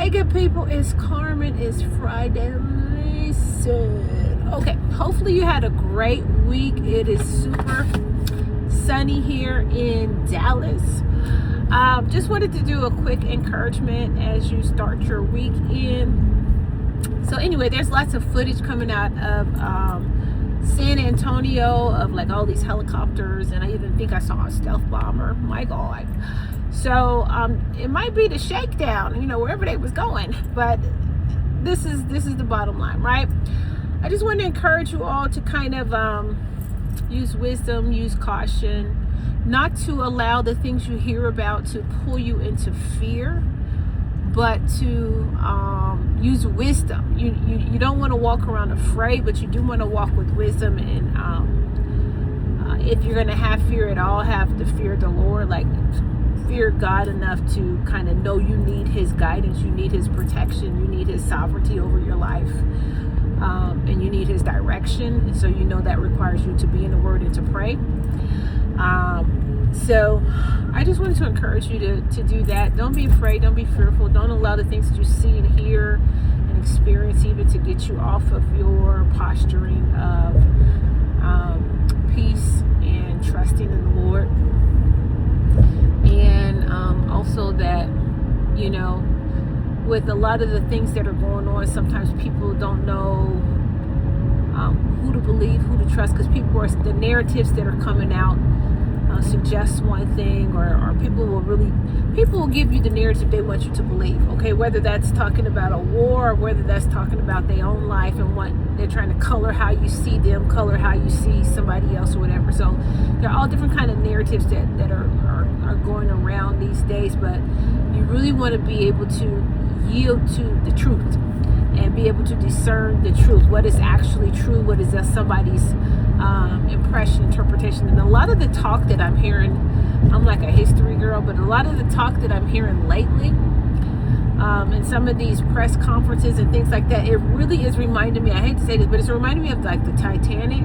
Hey, good people, it's Carmen. It's Friday. Listen. Okay, hopefully you had a great week. It is super sunny here in Dallas. Just wanted to do a quick encouragement as you start your weekend. So anyway, there's lots of footage coming out of San Antonio of like all these helicopters, and I even think I saw a stealth bomber. My God. So it might be the shakedown, wherever they was going, but this is the bottom line, right? I just want to encourage you all to kind of use wisdom, use caution, not to allow the things you hear about to pull you into fear, but to use wisdom. You don't want to walk around afraid, but you do want to walk with wisdom. And if you're going to have fear at all, have to fear the Lord, like fear God enough to kind of know you need his guidance, you need his protection, you need his sovereignty over your life, and you need his direction. And so that requires you to be in the word and to pray. So I just wanted to encourage you to do that. Don't be afraid, don't be fearful, don't allow the things that you see and hear and experience even to get you off of your posturing of peace and trusting in the Lord. And also that, with a lot of the things that are going on, sometimes people don't know who to believe, who to trust, because the narratives that are coming out suggest one thing, or people will give you the narrative they want you to believe, okay? Whether that's talking about a war, or whether that's talking about their own life and what they're trying to color how you see them, color how you see somebody else or whatever. So there are all different kind of narratives that are going around these days, but you really want to be able to yield to the truth and be able to discern the truth, what is actually true, what is just somebody's impression, interpretation. And a lot of the talk that I'm hearing, I'm like a history girl, but a lot of the talk that I'm hearing lately, in some of these press conferences and things like that, it really is reminding me, I hate to say this, but it's reminding me of like the Titanic.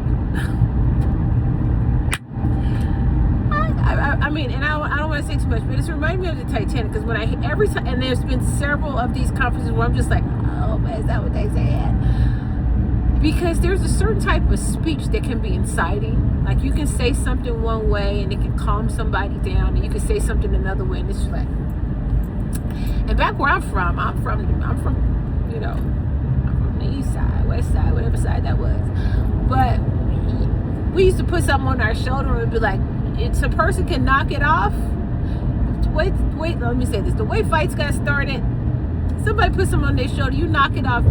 I mean, and I don't want to say too much, but it's reminding me of the Titanic, because every time, and there's been several of these conferences where I'm just like, oh, man, is that what they said? Because there's a certain type of speech that can be inciting. Like you can say something one way and it can calm somebody down, and you can say something another way, and it's just like. And back where I'm from the east side, west side, whatever side that was. But we used to put something on our shoulder and be like, it's a person can knock it off. Wait, let me say this. The way fights got started, somebody put something on their shoulder, you knock it off,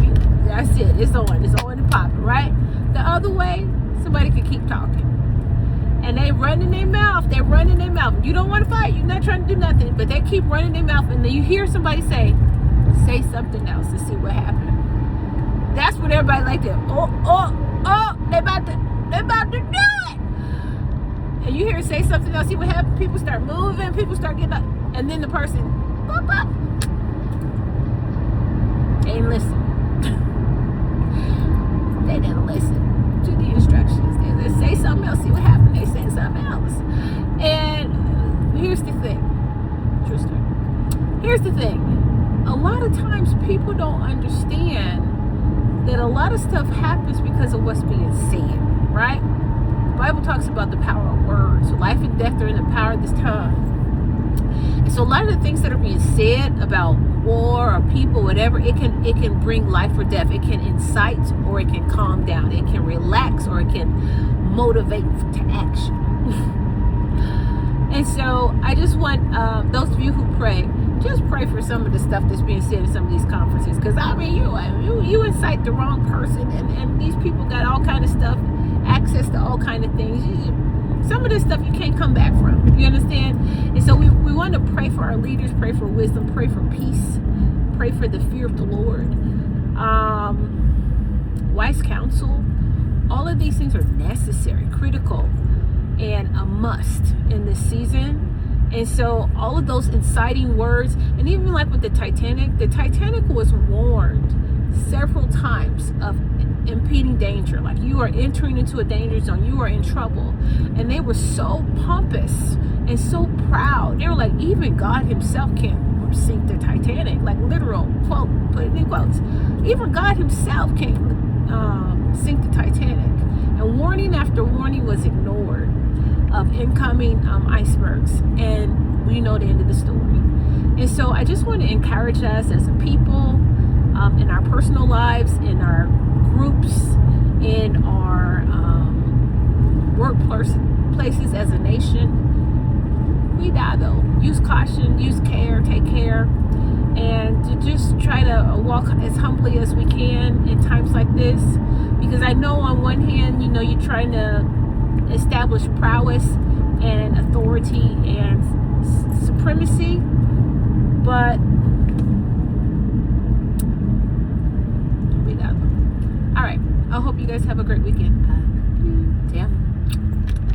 that's it. It's on and popping, right? The other way, somebody could keep talking. And they running their mouth. You don't want to fight. You're not trying to do nothing. But they keep running their mouth. And then you hear somebody say something else to see what happened. That's what everybody like to, they about to do it. And you hear say something else, see what happens. People start moving. People start getting up. And then the person, they didn't listen. They didn't listen to the instructions. They say something else, see what happened. They said something else. And here's the thing. Tristan. Here's the thing. A lot of times people don't understand that a lot of stuff happens because of what's being said, right? The Bible talks about the power of words. So life and death are in the power of this tongue. And so a lot of the things that are being said about war or people, whatever, it can bring life or death. It can incite or it can calm down. It can relax or it can motivate to action. And so I just want those of you who pray, just pray for some of the stuff that's being said in some of these conferences. Because I mean, you incite the wrong person, and these people got all kind of stuff, access to all kind of things. Some of this stuff you can't come back from. You understand? And so we want to pray for our leaders, pray for wisdom, pray for peace, pray for the fear of the Lord, wise counsel. All of these things are necessary, critical, and a must in this season. And so all of those inciting words, and even like with the Titanic was warned several times of impeding danger. Like, you are entering into a danger zone, you are in trouble. And they were so pompous and so proud. They were like, even God himself can't sink the Titanic, like literal quote. put it in quotes. Even God himself can't sink the Titanic. And warning after warning was ignored of incoming icebergs. And we know the end of the story. And so I just want to encourage us as a people, in our personal lives, in our groups, in our workplaces as a nation. Cuidado. Use caution, use care, take care, and to just try to walk as humbly as we can in times like this. Because I know on one hand, you're trying to establish prowess and authority and supremacy, but cuidado. All right. I hope you guys have a great weekend. Te amo.